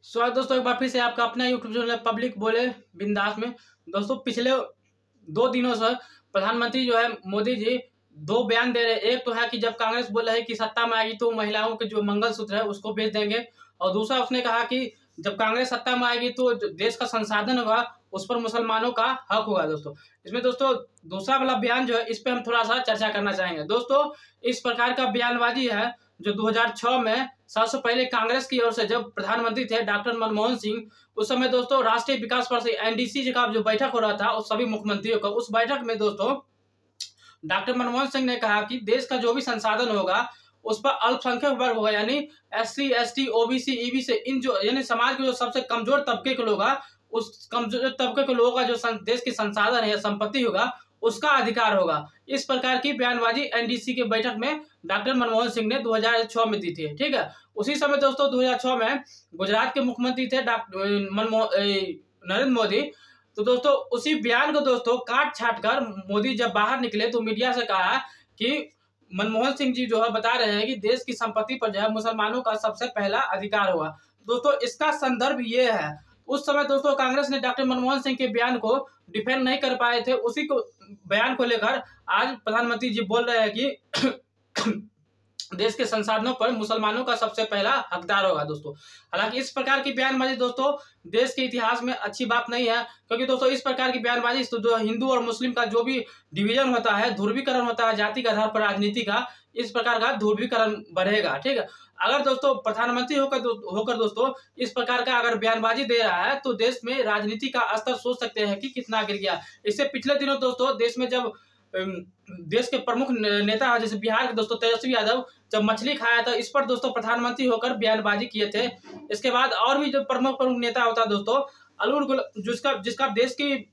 स्वागत दोस्तों एक बार फिर से आपका अपना यूट्यूब चैनल पब्लिक बोले बिंदास में। दोस्तों पिछले 2 दिनों से प्रधानमंत्री जो है मोदी जी दो बयान दे रहे हैं। एक तो है कि जब कांग्रेस बोल रही है कि सत्ता में आएगी तो महिलाओं के जो मंगलसूत्र है उसको बेच देंगे, और दूसरा उसने कहा कि जब कांग्रेस सत्ता में आएगी तो जो देश का संसाधन होगा उस पर मुसलमानों का हक होगा। इसमें दोस्तों दूसरा वाला बयान जो है इस पर हम थोड़ा सा चर्चा करना चाहेंगे। दोस्तों इस प्रकार का बयानबाजी है जो 2006 में सबसे पहले कांग्रेस की ओर से जब प्रधानमंत्री थे डॉक्टर मनमोहन सिंह, उस समय दोस्तों राष्ट्रीय विकास परिषद एनडीसी का जो बैठक हो रहा था उस सभी मुख्यमंत्रियों का, उस बैठक में दोस्तों डॉक्टर मनमोहन सिंह ने कहा कि देश का जो भी संसाधन होगा उस पर अल्पसंख्यक वर्ग होगा, यानी एससी एसटी ओबीसी ईबीसी इन जो यानी समाज के जो सबसे कमजोर तबके के लोग हैं उस कमजोर तबके के लोगों का जो देश के संसाधन है या संपत्ति होगा उसका अधिकार होगा। इस प्रकार की बयानबाजी एनडीसी के बैठक में डॉक्टर मनमोहन सिंह ने 2006 में दी थी। ठीक है, उसी समय दोस्तों 2006 में गुजरात के मुख्यमंत्री थे नरेंद्र मोदी। तो दोस्तों उसी बयान को दोस्तों काट छाट कर मोदी जब बाहर निकले तो मीडिया से कहा कि मनमोहन सिंह जी जो है बता रहे हैं कि देश की संपत्ति पर जो है मुसलमानों का सबसे पहला अधिकार होगा। दोस्तों इसका संदर्भ ये है, उस समय दोस्तों कांग्रेस ने डॉक्टर मनमोहन सिंह के बयान को डिफेंड नहीं कर पाए थे, उसी को बयान को लेकर आज प्रधानमंत्री जी बोल रहे हैं कि देश के संसाधनों पर मुसलमानों का सबसे पहला हकदार होगा। दोस्तों हालांकि इस प्रकार की बयानबाजी दोस्तों देश के इतिहास में अच्छी बात नहीं है, क्योंकि दोस्तों इस प्रकार की बयानबाजी तो जो हिंदू और मुस्लिम का जो भी डिवीजन होता है, ध्रुवीकरण होता है जाति के आधार पर राजनीति का, इस प्रकार का ध्रुवीकरण बढ़ेगा। ठीक है, अगर दोस्तों प्रधानमंत्री होकर दोस्तों इस प्रकार का अगर बयानबाजी दे रहा है तो देश में राजनीति का स्तर सोच सकते हैं कि कितना गिर गया। इससे पिछले दिनों दोस्तों देश में जब देश के प्रमुख नेता जैसे बिहार के दोस्तों तेजस्वी यादव जब मछली खाया था, इस पर दोस्तों प्रधानमंत्री होकर बयानबाजी किए थे। इसके बाद और भी जो प्रमुख नेता होता है दोस्तों अलूर जिसका देश की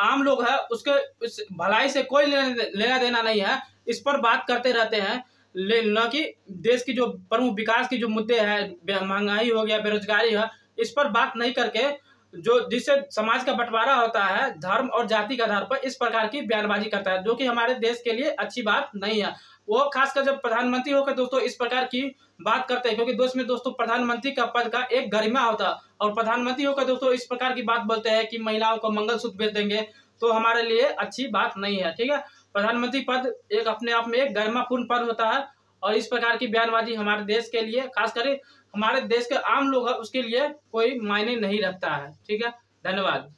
आम लोग है उसके भलाई से कोई लेना देना नहीं है, इस पर बात करते रहते हैं, न कि देश की जो प्रमुख विकास की जो मुद्दे हैं, महंगाई हो गया, बेरोजगारी है, इस पर बात नहीं करके जो जिससे समाज का बंटवारा होता है धर्म और जाति के आधार पर इस प्रकार की बयानबाजी करता है, जो कि हमारे देश के लिए अच्छी बात नहीं है। वो खासकर जब प्रधानमंत्री होकर दोस्तों इस प्रकार की बात करते हैं, क्योंकि देश में दोस्तों प्रधानमंत्री का पद का एक गरिमा होता है, और प्रधानमंत्री होकर दोस्तों इस प्रकार की बात बोलते हैं कि महिलाओं को मंगलसूत्र बेच देंगे, तो हमारे लिए अच्छी बात नहीं है। ठीक है, प्रधानमंत्री पद एक अपने आप में एक गरिमापूर्ण पद होता है, और इस प्रकार की बयानबाजी हमारे देश के लिए खासकर हमारे देश के आम लोग हैं उसके लिए कोई मायने नहीं रखता है। ठीक है, धन्यवाद।